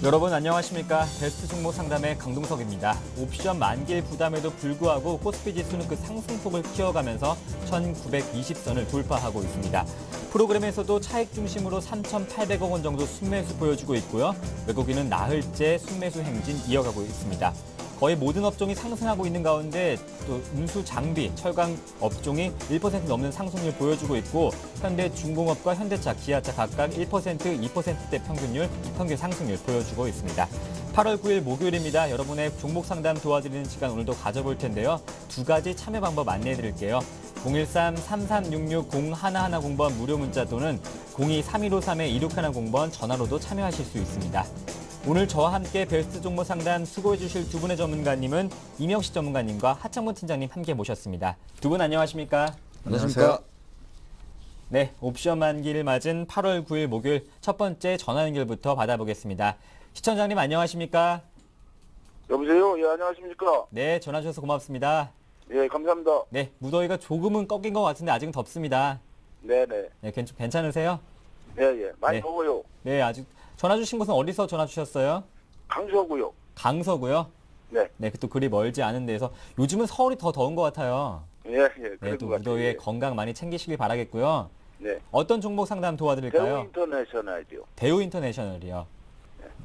여러분 안녕하십니까. 베스트 종목 상담의 강동석입니다. 옵션 만기일 부담에도 불구하고 코스피 지수는 그 상승폭을 키워가면서 1920선을 돌파하고 있습니다. 프로그램에서도 차익 중심으로 3,800억 원 정도 순매수 보여주고 있고요. 외국인은 나흘째 순매수 행진 이어가고 있습니다. 거의 모든 업종이 상승하고 있는 가운데 또 운수, 장비, 철강 업종이 1% 넘는 상승률 보여주고 있고 현대중공업과 현대차, 기아차 각각 1%, 2%대 평균 상승률 보여주고 있습니다. 8월 9일 목요일입니다. 여러분의 종목 상담 도와드리는 시간 오늘도 가져볼 텐데요. 두 가지 참여 방법 안내해 드릴게요. 013-3366-0110번 무료 문자 또는 02-3153-2610번 전화로도 참여하실 수 있습니다. 오늘 저와 함께 베스트 종목 상담 수고해 주실 두 분의 전문가님은 임영식 전문가님과 하창문 팀장님 함께 모셨습니다. 두 분 안녕하십니까? 안녕하십니까? 네, 옵션 만기를 맞은 8월 9일 목요일 첫 번째 전화 연결부터 받아보겠습니다. 시청자님 안녕하십니까? 여보세요? 예, 안녕하십니까? 네, 전화 주셔서 고맙습니다. 예, 감사합니다. 네, 무더위가 조금은 꺾인 것 같은데 아직은 덥습니다. 네네. 네, 괜찮으세요? 예, 예. 많이 네. 더워요. 네, 아직 전화 주신 곳은 어디서 전화 주셨어요? 강서고요. 강서고요. 네. 네, 또 그리 멀지 않은 데서 요즘은 서울이 더 더운 것 같아요. 예, 예. 네, 그런 또 것 같아요. 무더위에 예. 건강 많이 챙기시길 바라겠고요. 네. 어떤 종목 상담 대우 도와드릴까요? 인터내셔널이요. 대우 인터내셔널이요.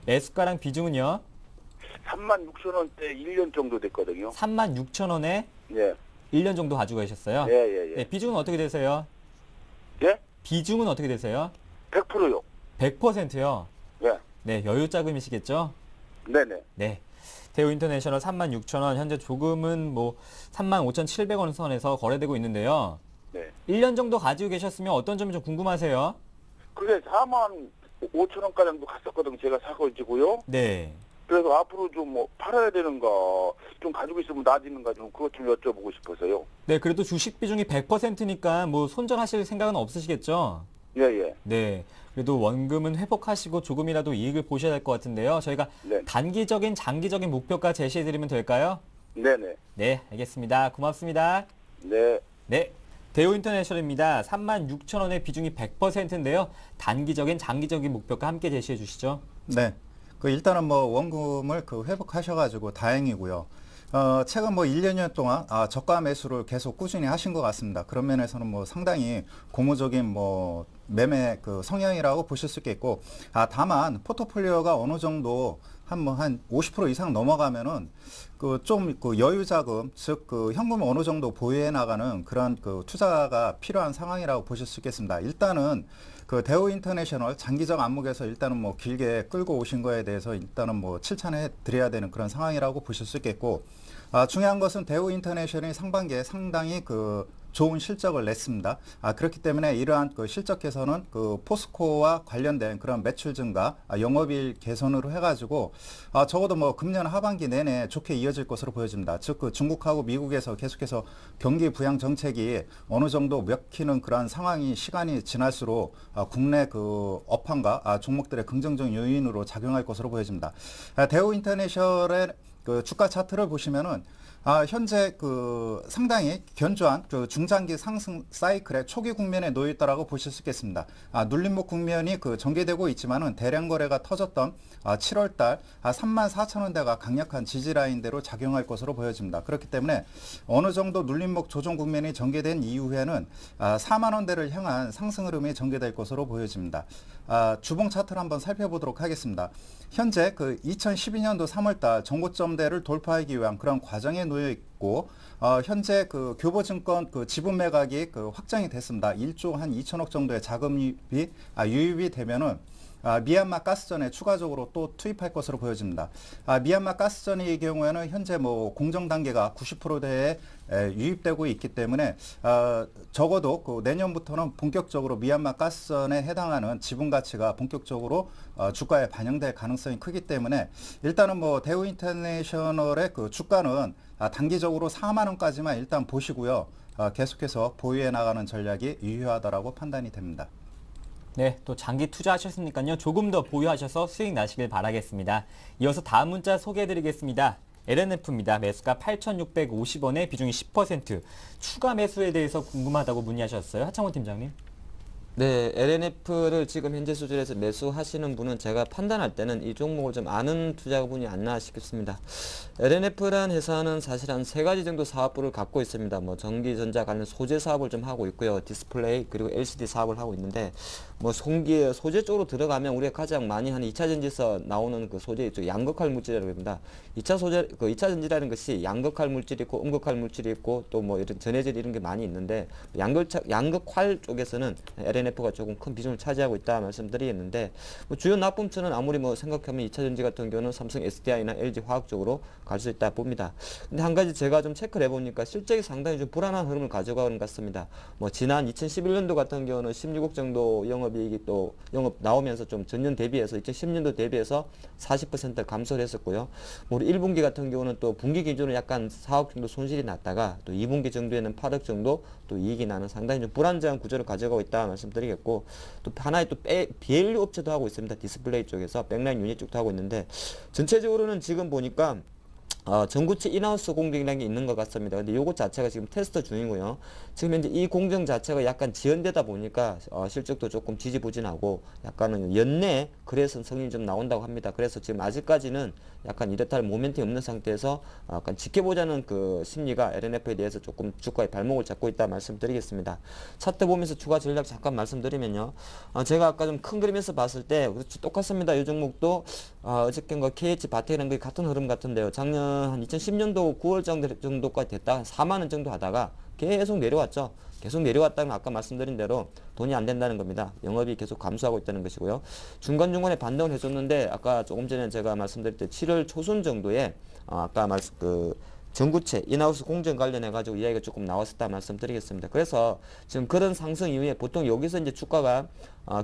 매수가랑 비중은요? 36,000원대 1년 정도 됐거든요. 36,000원에 예. 1년 정도 가지고 계셨어요? 예, 예, 예. 네, 비중은 어떻게 되세요? 예? 비중은 어떻게 되세요? 100%요. 100%요. 예. 네, 여유 자금이시겠죠? 네네. 네. 대우 인터내셔널 36,000원, 현재 조금은 35,700원 선에서 거래되고 있는데요. 네. 1년 정도 가지고 계셨으면 어떤 점이 좀 궁금하세요? 그게 45,000원가량도 갔었거든요. 제가 사가지고요. 네. 그래서 앞으로 좀 팔아야 되는가, 좀 가지고 있으면 나아지는가 좀 그것 좀 여쭤보고 싶어서요. 네, 그래도 주식 비중이 100%니까 손절하실 생각은 없으시겠죠? 예, 예. 네. 그래도 원금은 회복하시고 조금이라도 이익을 보셔야 될 것 같은데요. 저희가 네. 단기적인, 장기적인 목표가 제시해드리면 될까요? 네네. 네, 알겠습니다. 고맙습니다. 네. 네. 대우 인터내셔널입니다. 36,000원의 비중이 100%인데요. 단기적인, 장기적인 목표가 함께 제시해 주시죠. 네. 일단은 원금을 회복하셔가지고 다행이고요. 최근 1, 2년 동안 저가 매수를 계속 꾸준히 하신 것 같습니다. 그런 면에서는 상당히 고무적인 매매 성향이라고 보실 수 있겠고, 다만 포트폴리오가 어느 정도 한 50% 이상 넘어가면은 여유 자금, 즉 현금을 어느 정도 보유해 나가는 그런 투자가 필요한 상황이라고 보실 수 있겠습니다. 일단은 대우 인터내셔널 장기적 안목에서 일단은 길게 끌고 오신 거에 대해서 일단은 칭찬해 드려야 되는 그런 상황이라고 보실 수 있겠고, 중요한 것은 대우 인터내셔널이 상반기에 상당히 좋은 실적을 냈습니다. 그렇기 때문에 이러한 실적 개선은 포스코와 관련된 그런 매출 증가, 영업이익 개선으로 해가지고 적어도 금년 하반기 내내 좋게 이어질 것으로 보여집니다. 즉 중국하고 미국에서 계속해서 경기 부양 정책이 어느 정도 먹히는 그러한 상황이 시간이 지날수록 국내 업황과 종목들의 긍정적 요인으로 작용할 것으로 보여집니다. 대우 인터내셔널의 주가 차트를 보시면은 현재 상당히 견조한 중장기 상승 사이클의 초기 국면에 놓여 있다라고 보실 수 있겠습니다. 눌림목 국면이 전개되고 있지만은 대량 거래가 터졌던 7월달 34,000원대가 강력한 지지 라인대로 작용할 것으로 보여집니다. 그렇기 때문에 어느 정도 눌림목 조정 국면이 전개된 이후에는 4만 원대를 향한 상승 흐름이 전개될 것으로 보여집니다. 주봉 차트를 한번 살펴보도록 하겠습니다. 현재 2012년도 3월달 정고점대를 돌파하기 위한 그런 과정에 놓여 있고, 현재 교보증권 지분 매각이 확정이 됐습니다. 1조 한 2천억 정도의 자금이 유입이 되면은 미얀마 가스전에 추가적으로 또 투입할 것으로 보여집니다. 미얀마 가스전의 경우에는 현재 공정 단계가 90%대에 유입되고 있기 때문에 적어도 내년부터는 본격적으로 미얀마 가스전에 해당하는 지분 가치가 본격적으로 주가에 반영될 가능성이 크기 때문에 일단은 대우 인터내셔널의 주가는 단기적으로 4만 원까지만 일단 보시고요. 계속해서 보유해 나가는 전략이 유효하다라고 판단이 됩니다. 네, 또 장기 투자하셨으니까요. 조금 더 보유하셔서 수익 나시길 바라겠습니다. 이어서 다음 문자 소개해드리겠습니다. LNF입니다. 매수가 8,650원에 비중이 10%. 추가 매수에 대해서 궁금하다고 문의하셨어요. 하창원 팀장님. 네, LNF를 지금 현재 수준에서 매수하시는 분은 제가 판단할 때는 이 종목을 좀 아는 투자분이 안나 싶습니다. LNF란 회사는 사실 한 3가지 정도 사업부를 갖고 있습니다. 뭐 전기전자 관련 소재 사업을 좀 하고 있고요. 디스플레이 그리고 LCD 사업을 하고 있는데 뭐 소재 쪽으로 들어가면 우리가 가장 많이 하는 2차 전지에서 나오는 그 소재 있죠. 양극할 물질이라고 합니다. 2차 전지라는 것이 양극할 물질이 있고 음극할 물질이 있고 또 뭐 이런 전해질 이런 게 많이 있는데 양극활 쪽에서는 LNF가 조금 큰 비중을 차지하고 있다 말씀드리겠는데 뭐 주요 납품처는 아무리 뭐 생각하면 2차 전지 같은 경우는 삼성 SDI나 LG 화학 쪽으로 갈 수 있다 봅니다. 근데 한 가지 제가 좀 체크를 해보니까 실적이 상당히 좀 불안한 흐름을 가져가는 것 같습니다. 뭐 지난 2011년도 같은 경우는 16억 정도 영업이익이 또 영업 나오면서 좀 전년 대비해서 2010년도 대비해서 40% 감소를 했었고요. 뭐 우리 1분기 같은 경우는 또 분기 기준으로 약간 4억 정도 손실이 났다가 또 2분기 정도에는 8억 정도 또 이익이 나는 상당히 좀 불안정한 구조를 가져가고 있다 말씀드리겠고 또 하나의 또 BLU 업체도 하고 있습니다. 디스플레이 쪽에서 백라인 유닛 쪽도 하고 있는데 전체적으로는 지금 보니까 전구체 인하우스 공정이라는 게 있는 것 같습니다. 근데 요것 자체가 지금 테스트 중이고요. 지금 현재 이 공정 자체가 약간 지연되다 보니까 실적도 조금 지지부진하고 약간은 연내 거래선 성인이 좀 나온다고 합니다. 그래서 지금 아직까지는 약간 이렇다 할 모멘텀이 없는 상태에서 약간 지켜보자는 그 심리가 LNF에 대해서 조금 주가의 발목을 잡고 있다 말씀드리겠습니다. 차트 보면서 추가 전략 잠깐 말씀드리면요. 제가 아까 좀 큰 그림에서 봤을 때 똑같습니다. 이 종목도 어저께인가 KH 바테라는 게 같은 흐름 같은데요. 작년 한 2010년도 9월 정도까지 됐다 4만 원 정도 하다가 계속 내려왔죠. 계속 내려왔다는 아까 말씀드린 대로 돈이 안 된다는 겁니다. 영업이 계속 감소하고 있다는 것이고요. 중간중간에 반등을 해줬는데 아까 조금 전에 제가 말씀드릴 때 7월 초순 정도에 아까 전구체 인하우스 공정 관련해 가지고 이야기가 조금 나왔었다 말씀드리겠습니다. 그래서 지금 그런 상승 이후에 보통 여기서 이제 주가가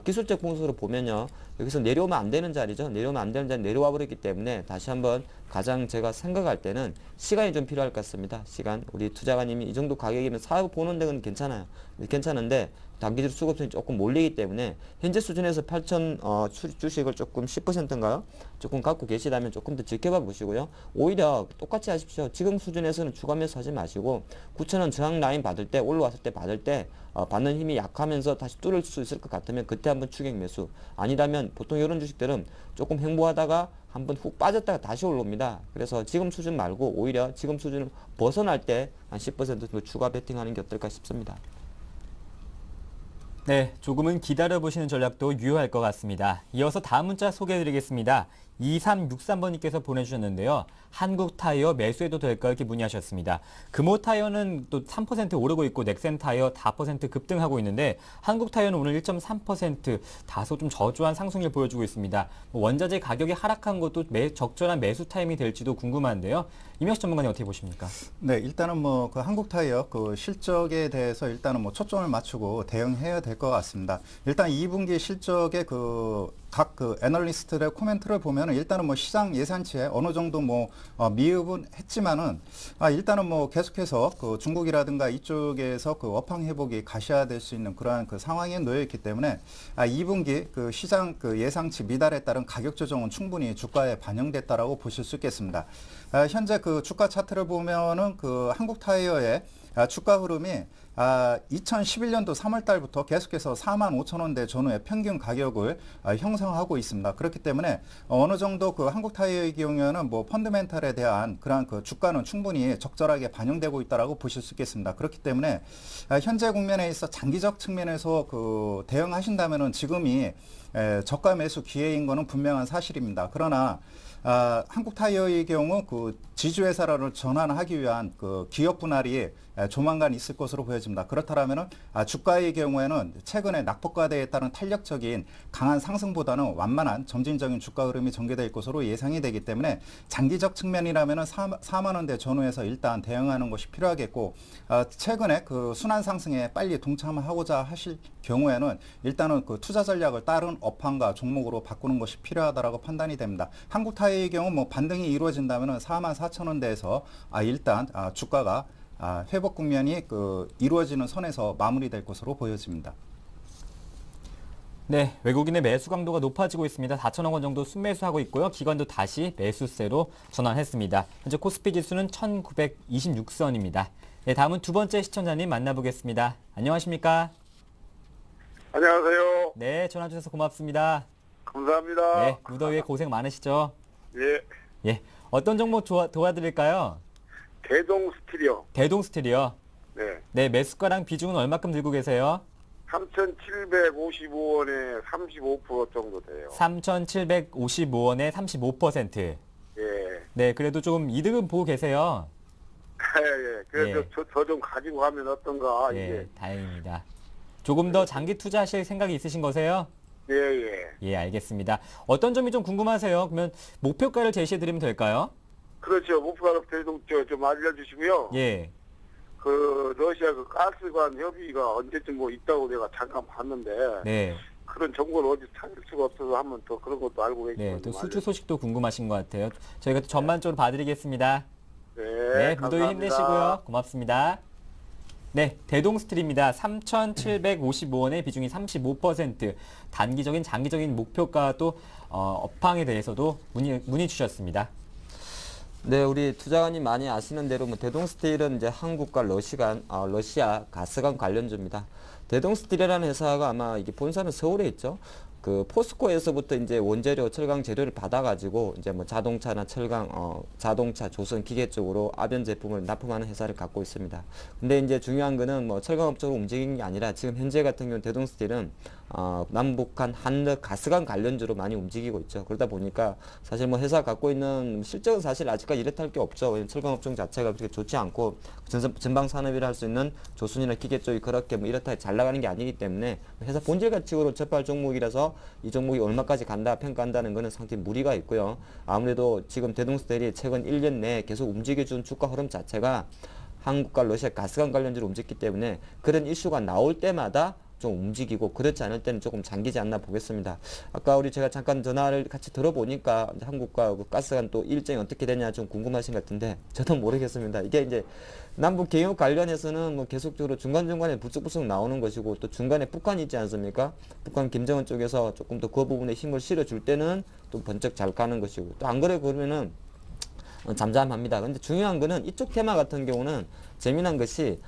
기술적 분석으로 보면요. 여기서 내려오면 안 되는 자리죠. 내려오면 안 되는 자리 내려와 버렸기 때문에 다시 한번 가장 제가 생각할 때는 시간이 좀 필요할 것 같습니다. 시간. 우리 투자가님이 이 정도 가격이면 사업 보는 데는 괜찮아요. 괜찮은데 단기적으로 수급성이 조금 몰리기 때문에 현재 수준에서 8천 주식을 조금 10%인가요? 조금 갖고 계시다면 조금 더 지켜봐 보시고요. 오히려 똑같이 하십시오. 지금 수준에서는 추가 매수 하지 마시고 9,000원 저항 라인 받을 때 올라왔을 때 받을 때 받는 힘이 약하면서 다시 뚫을 수 있을 것 같으면 그때 한번 추격 매수. 아니라면 보통 이런 주식들은 조금 횡보하다가 한번 훅 빠졌다가 다시 올라옵니다. 그래서 지금 수준 말고 오히려 지금 수준을 벗어날 때 한 10% 정도 추가 베팅하는 게 어떨까 싶습니다. 네, 조금은 기다려보시는 전략도 유효할 것 같습니다. 이어서 다음 문자 소개해드리겠습니다. 2363번님께서 보내주셨는데요. 한국타이어 매수해도 될까요? 이렇게 문의하셨습니다. 금호타이어는 또 3% 오르고 있고 넥센타이어 4% 급등하고 있는데 한국타이어는 오늘 1.3% 다소 좀 저조한 상승률 보여주고 있습니다. 원자재 가격이 하락한 것도 적절한 매수 타임이 될지도 궁금한데요. 임혁 전문가님 어떻게 보십니까? 네, 일단은 뭐 그 한국타이어 그 실적에 대해서 일단은 뭐 초점을 맞추고 대응해야 될 것 같습니다. 일단 2분기 실적의 각 애널리스트의 코멘트를 보면은 일단은 뭐 시장 예상치에 어느 정도 뭐 미흡은 했지만은 일단은 뭐 계속해서 그 중국이라든가 이쪽에서 그 업황 회복이 가셔야될 수 있는 그러한 그 상황에 놓여 있기 때문에 2분기 그 시장 그 예상치 미달에 따른 가격 조정은 충분히 주가에 반영됐다라고 보실 수 있겠습니다. 현재 그 주가 차트를 보면은 그 한국타이어의 주가 흐름이 2011년도 3월 달부터 계속해서 45,000원대 전후의 평균 가격을 형성하고 있습니다. 그렇기 때문에 어느 정도 그 한국타이어의 경우에는 뭐 펀드멘탈에 대한 그러한 그 주가는 충분히 적절하게 반영되고 있다라고 보실 수 있겠습니다. 그렇기 때문에 현재 국면에 있어 장기적 측면에서 그 대응하신다면은 지금이 저가 매수 기회인 것은 분명한 사실입니다. 그러나 한국타이어의 경우 그 지주회사를 전환하기 위한 그 기업 분할이 조만간 있을 것으로 보여집니다. 그렇다면은 주가의 경우에는 최근에 낙폭과대에 따른 탄력적인 강한 상승보다는 완만한 점진적인 주가 흐름이 전개될 것으로 예상이 되기 때문에 장기적 측면이라면은 4만 원대 전후에서 일단 대응하는 것이 필요하겠고 최근에 그 순환 상승에 빨리 동참하고자 하실 경우에는 일단은 그 투자 전략을 다른 업황과 종목으로 바꾸는 것이 필요하다라고 판단이 됩니다. 한국타이어의 경우 뭐 반등이 이루어진다면은 44,000원대에서 일단 주가가 회복 국면이 그 이루어지는 선에서 마무리될 것으로 보여집니다. 네, 외국인의 매수 강도가 높아지고 있습니다. 4천억 원 정도 순매수하고 있고요. 기관도 다시 매수세로 전환했습니다. 현재 코스피 지수는 1926선입니다. 네, 다음은 두 번째 시청자님 만나보겠습니다. 안녕하십니까? 안녕하세요. 네, 전화 주셔서 고맙습니다. 감사합니다. 네, 무더위에 고생 많으시죠? 예. 예, 어떤 종목 도와드릴까요? 대동 스틸이요. 대동 스틸이요. 네. 네, 매수가랑 비중은 얼마큼 들고 계세요? 3,755원에 35% 정도 돼요. 3,755원에 35%. 예. 네, 그래도 좀 이득은 보고 계세요. 예. 그래서 예. 저 좀 가지고 하면 어떤가, 예, 이게. 다행입니다. 조금 더 장기 투자하실 생각이 있으신 거세요? 예. 예, 알겠습니다. 어떤 점이 좀 궁금하세요? 그러면 목표가를 제시해드리면 될까요? 그렇죠. 목표가 대동 좀 알려주시고요. 예, 그 러시아 그 가스관 협의가 언제쯤 뭐 있다고 내가 잠깐 봤는데 네, 그런 정보를 어디 찾을 수가 없어서 한번 더 그런 것도 알고 계시면 네. 또 좀 수주 소식도 궁금하신 것 같아요. 저희가 또 전반적으로 봐드리겠습니다. 네, 네, 무더위 감사합니다. 힘내시고요. 고맙습니다. 네, 대동스틸입니다. 3,755원의 비중이 35%. 단기적인, 장기적인 목표가 또 업황에 대해서도 문의 주셨습니다. 네, 우리 투자관님 많이 아시는 대로 뭐 대동스틸은 이제 한국과 러시아 가스관 관련주입니다. 대동스틸이라는 회사가 아마 이게 본사는 서울에 있죠. 그 포스코에서부터 이제 원재료, 철강 재료를 받아가지고 이제 뭐 자동차나 철강, 자동차, 조선, 기계 쪽으로 아변 제품을 납품하는 회사를 갖고 있습니다. 근데 이제 중요한 거는 뭐 철강업적으로 움직이는 게 아니라 지금 현재 같은 경우 대동스틸은 남북한 한러 가스관 관련주로 많이 움직이고 있죠. 그러다 보니까 사실 뭐 회사 갖고 있는 실적은 사실 아직까지 이렇다 할 게 없죠. 왜냐면 철강업종 자체가 그렇게 좋지 않고 전방 산업이라 할 수 있는 조선이나 기계 쪽이 그렇게 뭐 이렇다 잘 나가는 게 아니기 때문에 회사 본질 가치로 접할 종목이라서 이 종목이 얼마까지 간다 평가한다는 것은 상당히 무리가 있고요. 아무래도 지금 대동스틸이 최근 1년 내에 계속 움직여준 주가 흐름 자체가 한국과 러시아 가스관 관련주로 움직였기 때문에 그런 이슈가 나올 때마다 좀 움직이고 그렇지 않을 때는 조금 잠기지 않나 보겠습니다. 아까 제가 잠깐 전화를 같이 들어보니까 이제 한국과 그 가스관 또 일정이 어떻게 되냐 좀 궁금하신 것 같은데 저도 모르겠습니다. 이게 이제 남북 개혁 관련해서는 뭐 계속적으로 중간중간에 불쑥불쑥 나오는 것이고 또 중간에 북한이 있지 않습니까? 북한 김정은 쪽에서 조금 더 그 부분에 힘을 실어줄 때는 또 번쩍 잘 가는 것이고 또 안 그래 그러면은 잠잠합니다. 근데 중요한 거는 이쪽 테마 같은 경우는 재미난 것이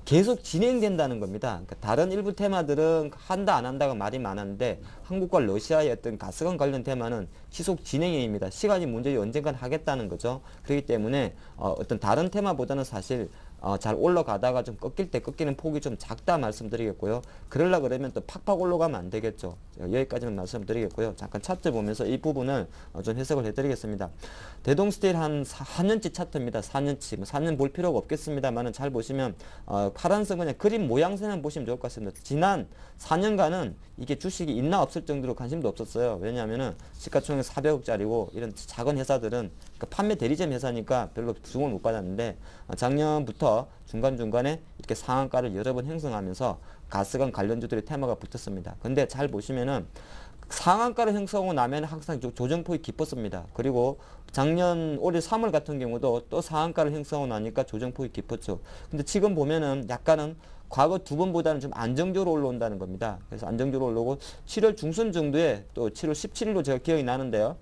계속 진행된다는 겁니다. 그러니까 다른 일부 테마들은 한다 안 한다가 말이 많은데 한국과 러시아의 어떤 가스관 관련 테마는 지속 진행입니다. 시간이 문제지 언젠간 하겠다는 거죠. 그렇기 때문에 어떤 다른 테마보다는 사실 잘 올라가다가 좀 꺾일 때 꺾이는 폭이 좀 작다 말씀드리겠고요. 그러려 그러면 또 팍팍 올라가면 안 되겠죠. 여기까지는 말씀드리겠고요. 잠깐 차트 보면서 이 부분을 좀 해석을 해드리겠습니다. 대동스틸 한 4년치 차트입니다. 4년치. 4년 볼 필요가 없겠습니다만은 잘 보시면 파란색 그냥 그림 모양새만 보시면 좋을 것 같습니다. 지난 4년간은 이게 주식이 있나 없을 정도로 관심도 없었어요. 왜냐하면은 시가총액 400억짜리고 이런 작은 회사들은 그러니까 판매 대리점 회사니까 별로 주목을 못 받았는데 작년부터 중간중간에 이렇게 상한가를 여러 번 형성하면서 가스관 관련주들의 테마가 붙었습니다. 근데 잘 보시면은 상한가를 형성하고 나면 항상 조정폭이 깊었습니다. 그리고 작년 올해 3월 같은 경우도 또 상한가를 형성하고 나니까 조정폭이 깊었죠. 근데 지금 보면은 약간은 과거 두 번보다는 좀 안정적으로 올라온다는 겁니다. 그래서 안정적으로 올라오고 7월 중순 정도에 또 7월 17일로 제가 기억이 나는데요.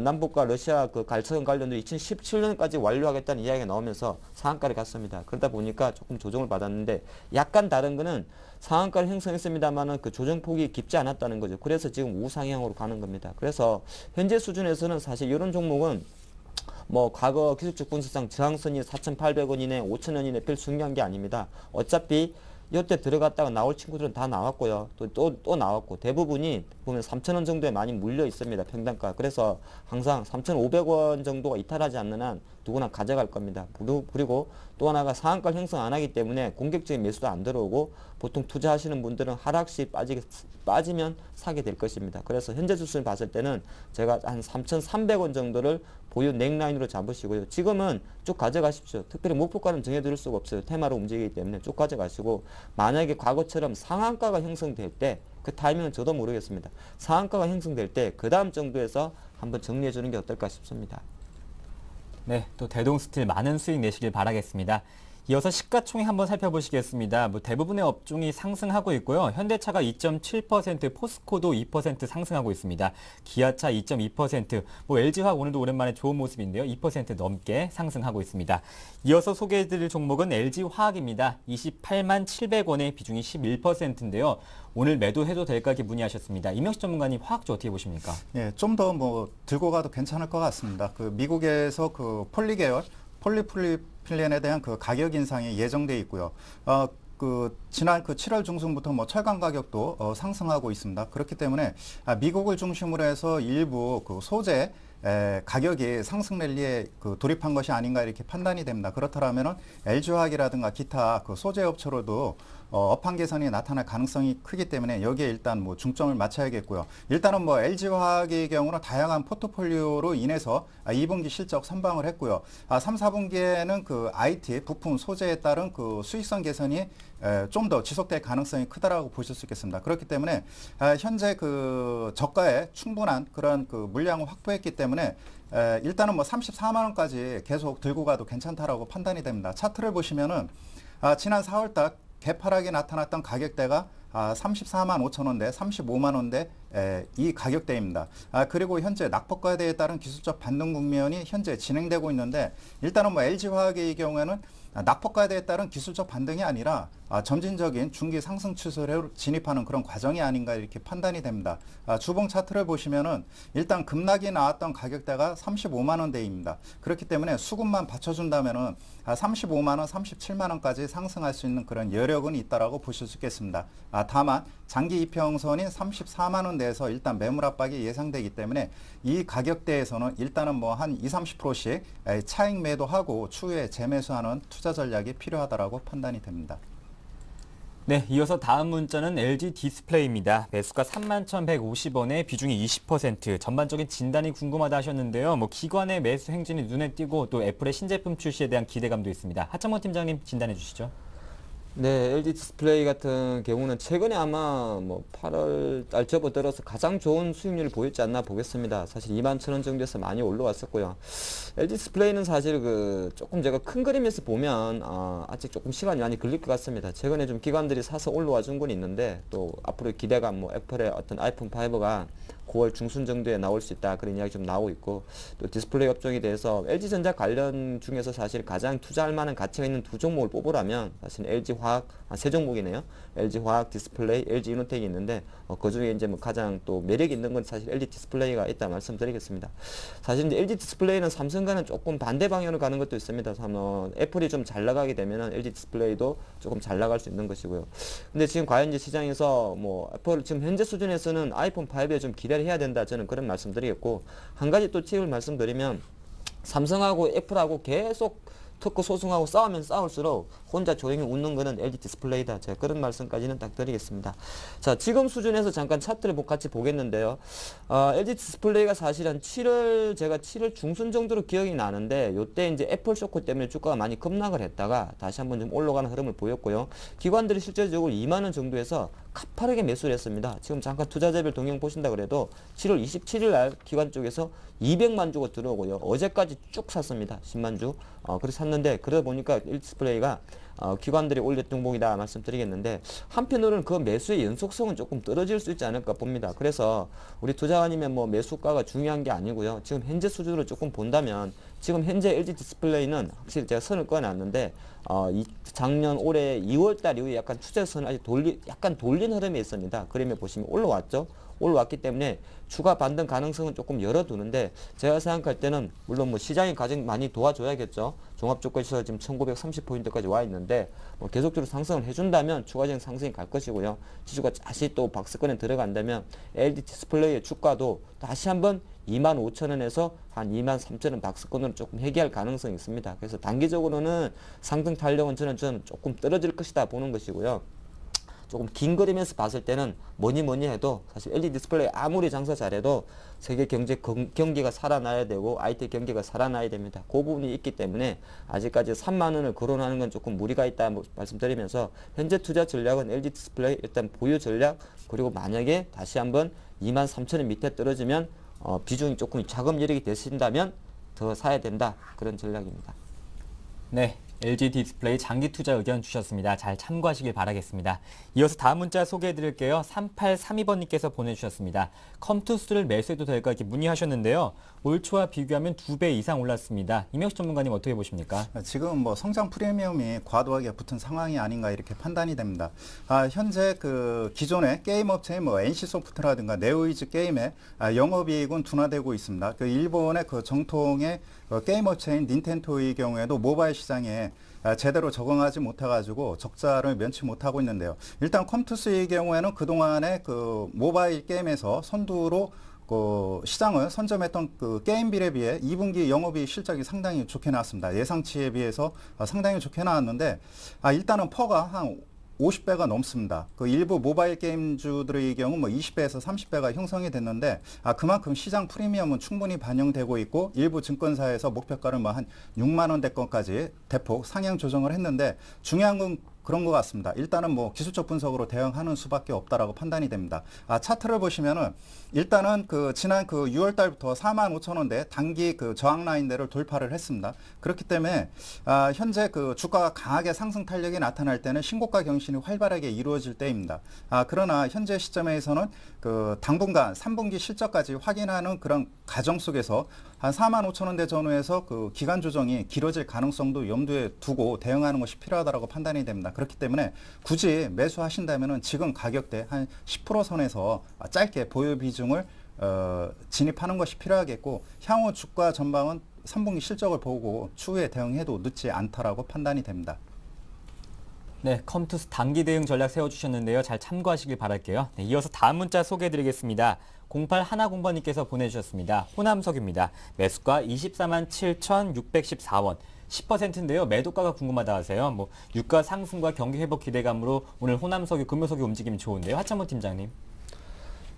남북과 러시아 그 갈선 관련도 2017년까지 완료하겠다는 이야기가 나오면서 상한가를 갔습니다. 그러다 보니까 조금 조정을 받았는데 약간 다른 거는 상한가를 형성했습니다만은 그 조정폭이 깊지 않았다는 거죠. 그래서 지금 우상향으로 가는 겁니다. 그래서 현재 수준에서는 사실 이런 종목은 뭐 과거 기술적 분석상 저항선이 4,800원 이내, 5,000원 이내 별 중요한 게 아닙니다. 어차피 이때 들어갔다가 나올 친구들은 다 나왔고요. 또 나왔고 대부분이 보면 3,000원 정도에 많이 물려 있습니다. 평단가. 그래서 항상 3,500원 정도가 이탈하지 않는 한 누구나 가져갈 겁니다. 그리고 또 하나가 상한가를 형성 안 하기 때문에 공격적인 매수도 안 들어오고 보통 투자하시는 분들은 하락시 빠지면 사게 될 것입니다. 그래서 현재 수준을 봤을 때는 제가 한 3,300원 정도를 보유 넥라인으로 잡으시고요. 지금은 쭉 가져가십시오. 특별히 목표가는 정해드릴 수가 없어요. 테마로 움직이기 때문에 쭉 가져가시고 만약에 과거처럼 상한가가 형성될 때 그 타이밍은 저도 모르겠습니다. 상한가가 형성될 때 그 다음 정도에서 한번 정리해 주는 게 어떨까 싶습니다. 네, 또 대동스틸 많은 수익 내시길 바라겠습니다. 이어서 시가총액 한번 살펴보시겠습니다. 대부분의 업종이 상승하고 있고요. 현대차가 2.7%, 포스코도 2% 상승하고 있습니다. 기아차 2.2%, LG화학 오늘도 오랜만에 좋은 모습인데요. 2% 넘게 상승하고 있습니다. 이어서 소개해드릴 종목은 LG화학입니다. 28만 700원의 비중이 11%인데요. 오늘 매도해도 될까 이렇게 문의하셨습니다. 임영식 전문가님, 화학주 어떻게 보십니까? 예, 좀 더 들고 가도 괜찮을 것 같습니다. 미국에서 폴리 계열, 폴리프릴렌에 대한 가격 인상이 예정돼 있고요. 지난 7월 중순부터 철강 가격도 상승하고 있습니다. 그렇기 때문에 미국을 중심으로 해서 일부 소재 가격이 상승 랠리에 돌입한 것이 아닌가 이렇게 판단이 됩니다. 그렇다면 LG화학이라든가 기타 소재 업체로도 업황 개선이 나타날 가능성이 크기 때문에 여기에 일단 중점을 맞춰야겠고요. 일단은 LG화학의 경우는 다양한 포트폴리오로 인해서 2분기 실적 선방을 했고요. 3, 4분기에는 IT 부품 소재에 따른 수익성 개선이 좀 더 지속될 가능성이 크다라고 보실 수 있겠습니다. 그렇기 때문에 현재 저가에 충분한 그런 물량을 확보했기 때문에 일단은 34만 원까지 계속 들고 가도 괜찮다라고 판단이 됩니다. 차트를 보시면은 지난 4월달 개파락이 나타났던 가격대가 34만 5천 원대, 35만 원대 이 가격대입니다. 그리고 현재 낙폭과대에 따른 기술적 반등 국면이 현재 진행되고 있는데 일단은 LG화학의 경우에는 낙폭과대에 따른 기술적 반등이 아니라 점진적인 중기 상승 추세로 진입하는 그런 과정이 아닌가 이렇게 판단이 됩니다. 주봉 차트를 보시면은 일단 급락이 나왔던 가격대가 35만 원대입니다. 그렇기 때문에 수급만 받쳐준다면은 35만 원, 37만 원까지 상승할 수 있는 그런 여력은 있다라고 보실 수 있겠습니다. 다만 장기 이평선인 34만 원대에서 일단 매물 압박이 예상되기 때문에 이 가격대에서는 일단은 한 20, 30%씩 차익 매도하고 추후에 재매수하는 투자 전략이 필요하다라고 판단이 됩니다. 네, 이어서 다음 문자는 LG 디스플레이입니다. 매수가 31,150원에 비중이 20%. 전반적인 진단이 궁금하다 하셨는데요. 기관의 매수 행진이 눈에 띄고 또 애플의 신제품 출시에 대한 기대감도 있습니다. 하창모 팀장님 진단해 주시죠. 네, LG 디스플레이 같은 경우는 최근에 아마 8월 달 접어들어서 가장 좋은 수익률을 보였지 않나 보겠습니다. 사실 21,000원 정도에서 많이 올라왔었고요. LG 디스플레이는 사실 조금 제가 큰 그림에서 보면 아직 조금 시간이 많이 걸릴 것 같습니다. 최근에 좀 기관들이 사서 올라와 준 건 있는데 또 앞으로 기대감 애플의 어떤 아이폰 5가 9월 중순 정도에 나올 수 있다 그런 이야기 좀 나오고 있고 또 디스플레이 업종에 대해서 LG전자 관련 중에서 사실 가장 투자할 만한 가치가 있는 두 종목을 뽑으라면 사실 LG화학 세 종목이네요. LG화학, 디스플레이, LG이노텍이 있는데 그 중에 이제 가장 또 매력 있는 건 사실 LG 디스플레이가 있다 말씀드리겠습니다. 사실 이제 LG 디스플레이는 삼성과는 조금 반대 방향으로 가는 것도 있습니다. 애플이 좀 잘 나가게 되면은 LG 디스플레이도 조금 잘 나갈 수 있는 것이고요. 근데 지금 과연 이제 시장에서 애플 지금 현재 수준에서는 아이폰 5에 좀 기대를 해야 된다 저는 그런 말씀드리겠고 한 가지 또 팁을 말씀드리면 삼성하고 애플하고 계속 특허 소송하고 싸우면 싸울수록 혼자 조용히 웃는 거는 LG 디스플레이다. 제가 그런 말씀까지는 딱 드리겠습니다. 자, 지금 수준에서 잠깐 차트를 같이 보겠는데요. LG 디스플레이가 사실 한 7월 중순 정도로 기억이 나는데 요때 이제 애플 쇼크 때문에 주가가 많이 급락을 했다가 다시 한번 좀 올라가는 흐름을 보였고요. 기관들이 실질적으로 2만 원 정도에서 가파르게 매수를 했습니다. 지금 잠깐 투자자별 동향 보신다 그래도 7월 27일 날 기관 쪽에서 200만 주가 들어오고요. 어제까지 쭉 샀습니다. 10만 주. 그래서 샀는데 그러다 보니까 LG 디스플레이가 기관들이 올렸던 종목이다 말씀드리겠는데 한편으로는 그 매수의 연속성은 조금 떨어질 수 있지 않을까 봅니다. 그래서 우리 투자자님의 매수가가 중요한 게 아니고요. 지금 현재 수준으로 조금 본다면 지금 현재 LG 디스플레이는 확실히 제가 선을 꺼내놨는데 작년 올해 2월달 이후에 약간 추세선을 아직 약간 돌린 흐름이 있습니다. 그림에 보시면 올라왔죠. 올라왔기 때문에 추가 반등 가능성은 조금 열어두는데 제가 생각할 때는 물론 시장이 가장 많이 도와줘야겠죠. 종합조건시설 지금 1930포인트까지 와 있는데 계속적으로 상승을 해준다면 추가적인 상승이 갈 것이고요. 지수가 다시 또 박스권에 들어간다면 LG 디스플레이의 주가도 다시 한번 25,000원에서 한 23,000원 박스권으로 조금 회귀할 가능성이 있습니다. 그래서 단기적으로는 상승 탄력은 저는 조금 떨어질 것이다 보는 것이고요. 조금 긴 그림에서 봤을 때는 뭐니 해도 사실 LG 디스플레이 아무리 장사 잘해도 세계 경제 경기가 살아나야 되고 IT 경기가 살아나야 됩니다. 그 부분이 있기 때문에 아직까지 3만 원을 거론하는 건 조금 무리가 있다 말씀드리면서 현재 투자 전략은 LG 디스플레이 일단 보유 전략 그리고 만약에 다시 한번 23,000원 밑에 떨어지면 비중이 조금 자금 여력이 되신다면 더 사야 된다 그런 전략입니다. 네, LG 디스플레이 장기 투자 의견 주셨습니다. 잘 참고하시길 바라겠습니다. 이어서 다음 문자 소개해드릴게요. 3832번님께서 보내주셨습니다. 컴투스를 매수해도 될까 이렇게 문의하셨는데요. 올 초와 비교하면 2배 이상 올랐습니다. 임혁식 전문가님 어떻게 보십니까? 지금 뭐 성장 프리미엄이 과도하게 붙은 상황이 아닌가 이렇게 판단이 됩니다. 현재 그 기존의 게임 업체인 뭐 NC소프트라든가 네오이즈 게임의 영업이익은 둔화되고 있습니다. 그 일본의 그 정통의 게임 업체인 닌텐도의 경우에도 모바일 시장에 제대로 적응하지 못해가지고 적자를 면치 못하고 있는데요. 일단 컴투스의 경우에는 그동안에 그 모바일 게임에서 선두로 그 시장을 선점했던 그 게임비에 비해 2분기 영업이익 실적이 상당히 좋게 나왔습니다. 예상치에 비해서 상당히 좋게 나왔는데 일단은 퍼가 한 50배가 넘습니다. 그 일부 모바일 게임주들의 경우 뭐 20배에서 30배가 형성이 됐는데 그만큼 시장 프리미엄은 충분히 반영되고 있고 일부 증권사에서 목표가를 뭐 한 6만 원대권까지 대폭 상향 조정을 했는데 중요한 건 그런 것 같습니다. 일단은 뭐 기술적 분석으로 대응하는 수밖에 없다라고 판단이 됩니다. 차트를 보시면은 일단은 그 지난 그 6월 달부터 45,000원대 단기 그 저항 라인대를 돌파를 했습니다. 그렇기 때문에 현재 그 주가가 강하게 상승 탄력이 나타날 때는 신고가 경신이 활발하게 이루어질 때입니다. 그러나 현재 시점에서는 그 당분간 3분기 실적까지 확인하는 그런 과정 속에서 한 45,000원대 전후에서 그 기간 조정이 길어질 가능성도 염두에 두고 대응하는 것이 필요하다고 판단이 됩니다. 그렇기 때문에 굳이 매수하신다면은 지금 가격대 한 10% 선에서 짧게 보유 비중을 진입하는 것이 필요하겠고 향후 주가 전망은 3분기 실적을 보고 추후에 대응해도 늦지 않다라고 판단이 됩니다. 네, 컴투스 단기 대응 전략 세워주셨는데요. 잘 참고하시길 바랄게요. 네, 이어서 다음 문자 소개해드리겠습니다. 0810번님께서 보내주셨습니다. 호남석유입니다. 매수가 24만 7,614원. 10%인데요. 매도가가 궁금하다 하세요. 뭐 유가 상승과 경기 회복 기대감으로 오늘 호남석유, 금요석유 움직임이 좋은데요. 하창모 팀장님.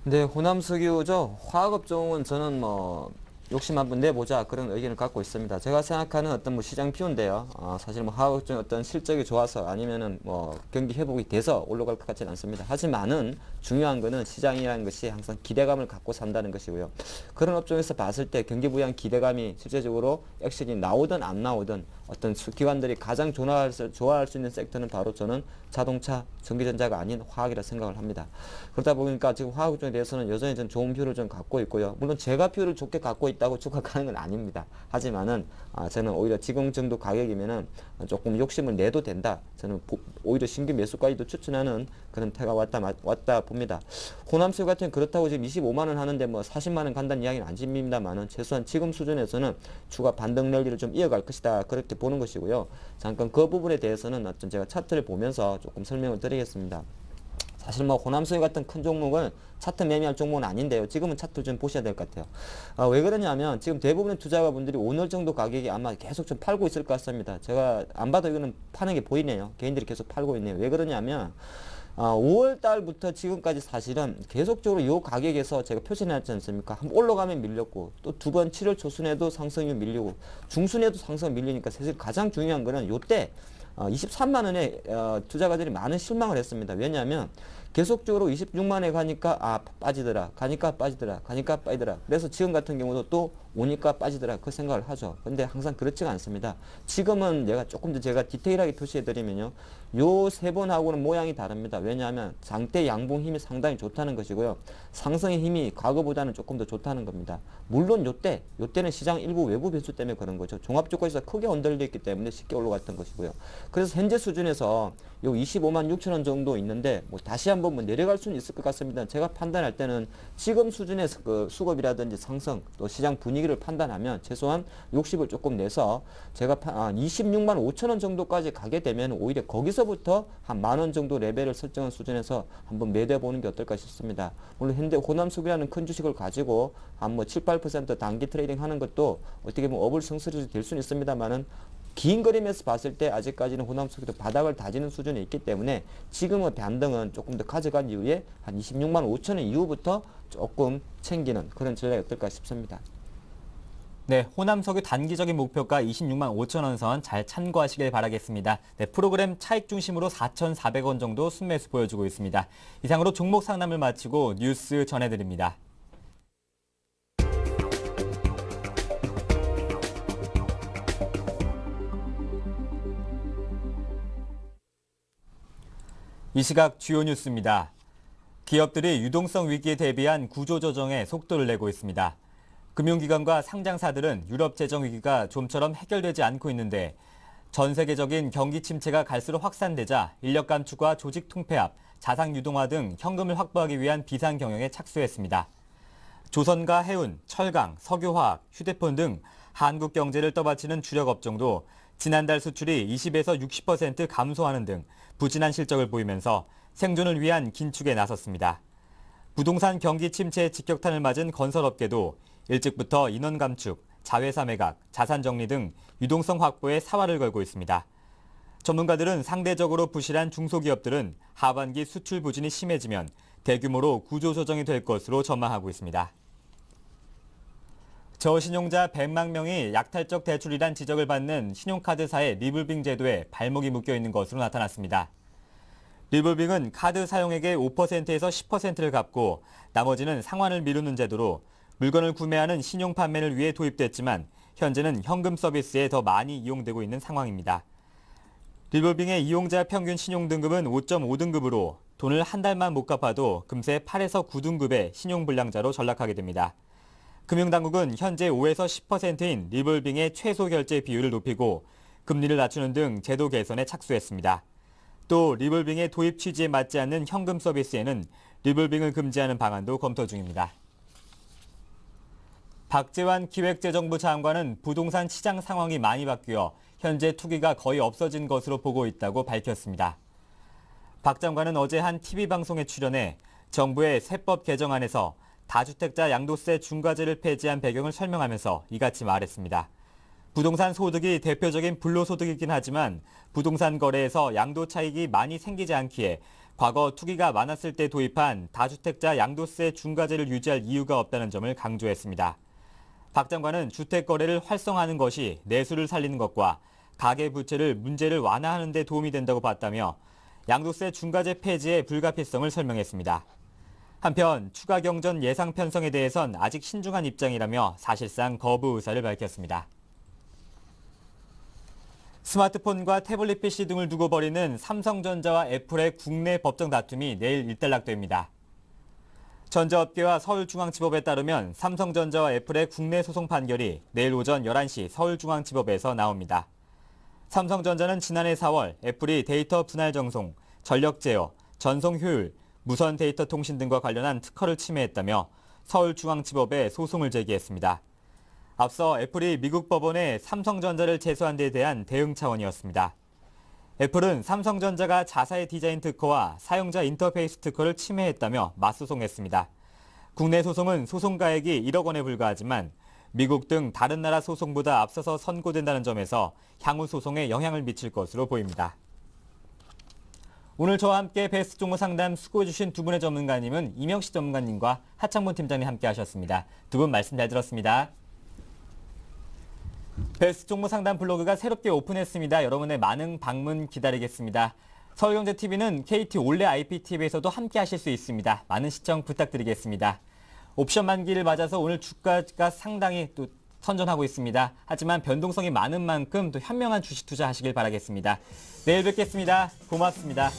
네, 호남석유죠. 화학업종은 저는 뭐 욕심 한번 내보자 그런 의견을 갖고 있습니다. 제가 생각하는 어떤 뭐 시장 뷰인데요. 사실 뭐 화학업종 어떤 실적이 좋아서 아니면은 뭐 경기 회복이 돼서 올라갈 것 같지는 않습니다. 하지만은 중요한 거는 시장이라는 것이 항상 기대감을 갖고 산다는 것이고요. 그런 업종에서 봤을 때 경기 부양 기대감이 실제적으로 액션이 나오든 안 나오든 어떤 기관들이 가장 좋아할 수 있는 섹터는 바로 저는 자동차, 전기전자가 아닌 화학이라 생각을 합니다. 그러다 보니까 지금 화학업종에 대해서는 여전히 좀 좋은 뷰를 좀 갖고 있고요. 물론 제가 뷰를 좋게 갖고 있다고 주가가는 건 아닙니다. 하지만은 저는 오히려 지금 정도 가격이면은 조금 욕심을 내도 된다. 저는 오히려 신규 매수까지도 추천하는 그런 태가 왔다 봅니다. 호남수유 같은 그렇다고 지금 25만 원 하는데 뭐 40만 원 간다는 이야기는 안 집니다만은 최소한 지금 수준에서는 주가 반등 랠리를 좀 이어갈 것이다. 그렇게 보는 것이고요. 잠깐 그 부분에 대해서는 어떤 제가 차트를 보면서 조금 설명을 드리겠습니다. 사실 뭐 호남수유 같은 큰 종목은 차트 매매할 종목은 아닌데요. 지금은 차트를 좀 보셔야 될 것 같아요. 왜 그러냐면 지금 대부분의 투자가분들이 오늘 정도 가격이 아마 계속 좀 팔고 있을 것 같습니다. 제가 안 봐도 이거는 파는 게 보이네요. 개인들이 계속 팔고 있네요. 왜 그러냐면 5월 달부터 지금까지 사실은 계속적으로 이 가격에서 제가 표시해놨지 않습니까? 한번 올라가면 밀렸고 또 두 번 7월 초순에도 상승이 밀리고 중순에도 상승이 밀리니까 사실 가장 중요한 거는 요때 23만 원에 투자가들이 많은 실망을 했습니다. 왜냐하면 계속적으로 26만에 가니까 빠지더라. 가니까 빠지더라. 가니까 빠지더라. 그래서 지금 같은 경우도 또 오니까 빠지더라. 그 생각을 하죠. 근데 항상 그렇지가 않습니다. 지금은 조금 더 제가 디테일하게 표시해 드리면요. 요 세 번하고는 모양이 다릅니다. 왜냐하면 장대 양봉 힘이 상당히 좋다는 것이고요. 상승의 힘이 과거보다는 조금 더 좋다는 겁니다. 물론 요때는 시장 일부 외부 변수 때문에 그런 거죠. 종합주가에서 크게 흔들려 있기 때문에 쉽게 올라갔던 것이고요. 그래서 현재 수준에서 요 25만 6천 원 정도 있는데 뭐 다시 한번 뭐 내려갈 수는 있을 것 같습니다. 제가 판단할 때는 지금 수준의 그 수급이라든지 상승 또 시장 분위기를 판단하면 최소한 60을 조금 내서 제가 26만 5천 원 정도까지 가게 되면 오히려 거기서부터 한 만 원 정도 레벨을 설정한 수준에서 한번 매도해 보는 게 어떨까 싶습니다. 물론 현대 호남수비라는 큰 주식을 가지고 한 뭐 7, 8% 단기 트레이딩 하는 것도 어떻게 보면 어불성설이 될 수는 있습니다만은 긴 그림에서 봤을 때 아직까지는 호남수비도 바닥을 다지는 수준에 있기 때문에 지금의 반등은 조금 더 가져간 이후에 한 26만 5천 원 이후부터 조금 챙기는 그런 전략이 어떨까 싶습니다. 네, 호남석유 단기적인 목표가 26만 5천 원 선 잘 참고하시길 바라겠습니다. 네, 프로그램 차익 중심으로 4,400원 정도 순매수 보여주고 있습니다. 이상으로 종목 상담을 마치고 뉴스 전해드립니다. 이 시각 주요 뉴스입니다. 기업들이 유동성 위기에 대비한 구조조정에 속도를 내고 있습니다. 금융기관과 상장사들은 유럽 재정 위기가 좀처럼 해결되지 않고 있는데 전 세계적인 경기 침체가 갈수록 확산되자 인력 감축과 조직 통폐합, 자산 유동화 등 현금을 확보하기 위한 비상 경영에 착수했습니다. 조선과 해운, 철강, 석유화학, 휴대폰 등 한국 경제를 떠받치는 주력 업종도 지난달 수출이 20에서 60% 감소하는 등 부진한 실적을 보이면서 생존을 위한 긴축에 나섰습니다. 부동산 경기 침체의 직격탄을 맞은 건설업계도 일찍부터 인원 감축, 자회사 매각, 자산 정리 등 유동성 확보에 사활을 걸고 있습니다. 전문가들은 상대적으로 부실한 중소기업들은 하반기 수출 부진이 심해지면 대규모로 구조조정이 될 것으로 전망하고 있습니다. 저신용자 100만 명이 약탈적 대출이란 지적을 받는 신용카드사의 리볼빙 제도에 발목이 묶여 있는 것으로 나타났습니다. 리볼빙은 카드 사용액의 5%에서 10%를 갚고 나머지는 상환을 미루는 제도로 물건을 구매하는 신용 판매를 위해 도입됐지만 현재는 현금 서비스에 더 많이 이용되고 있는 상황입니다. 리볼빙의 이용자 평균 신용 등급은 5.5등급으로 돈을 한 달만 못 갚아도 금세 8에서 9등급의 신용불량자로 전락하게 됩니다. 금융당국은 현재 5에서 10%인 리볼빙의 최소 결제 비율을 높이고 금리를 낮추는 등 제도 개선에 착수했습니다. 또 리볼빙의 도입 취지에 맞지 않는 현금 서비스에는 리볼빙을 금지하는 방안도 검토 중입니다. 박재환 기획재정부 장관은 부동산 시장 상황이 많이 바뀌어 현재 투기가 거의 없어진 것으로 보고 있다고 밝혔습니다. 박 장관은 어제 한 TV방송에 출연해 정부의 세법 개정안에서 다주택자 양도세 중과제를 폐지한 배경을 설명하면서 이같이 말했습니다. 부동산 소득이 대표적인 불로소득이긴 하지만 부동산 거래에서 양도 차익이 많이 생기지 않기에 과거 투기가 많았을 때 도입한 다주택자 양도세 중과제를 유지할 이유가 없다는 점을 강조했습니다. 박 장관은 주택 거래를 활성화하는 것이 내수를 살리는 것과 가계 부채를 문제를 완화하는 데 도움이 된다고 봤다며 양도세 중과제 폐지의 불가피성을 설명했습니다. 한편 추가 경전 예상 편성에 대해선 아직 신중한 입장이라며 사실상 거부 의사를 밝혔습니다. 스마트폰과 태블릿 PC 등을 두고 벌이는 삼성전자와 애플의 국내 법정 다툼이 내일 일단락됩니다. 전자업계와 서울중앙지법에 따르면 삼성전자와 애플의 국내 소송 판결이 내일 오전 11시 서울중앙지법에서 나옵니다. 삼성전자는 지난해 4월 애플이 데이터 분할 정송, 전력 제어, 전송 효율, 무선 데이터 통신 등과 관련한 특허를 침해했다며 서울중앙지법에 소송을 제기했습니다. 앞서 애플이 미국 법원에 삼성전자를 제소한 데 대한 대응 차원이었습니다. 애플은 삼성전자가 자사의 디자인 특허와 사용자 인터페이스 특허를 침해했다며 맞소송했습니다. 국내 소송은 소송가액이 1억 원에 불과하지만 미국 등 다른 나라 소송보다 앞서서 선고된다는 점에서 향후 소송에 영향을 미칠 것으로 보입니다. 오늘 저와 함께 베스트 종목 상담 수고해주신 두 분의 전문가님은 이명식 전문가님과 하창문 팀장님 함께 하셨습니다. 두 분 말씀 잘 들었습니다. 베스트 종목 상담 블로그가 새롭게 오픈했습니다. 여러분의 많은 방문 기다리겠습니다. 서울경제TV는 KT 올레 IPTV에서도 함께 하실 수 있습니다. 많은 시청 부탁드리겠습니다. 옵션 만기를 맞아서 오늘 주가가 상당히 또 선전하고 있습니다. 하지만 변동성이 많은 만큼 또 현명한 주식 투자하시길 바라겠습니다. 내일 뵙겠습니다. 고맙습니다.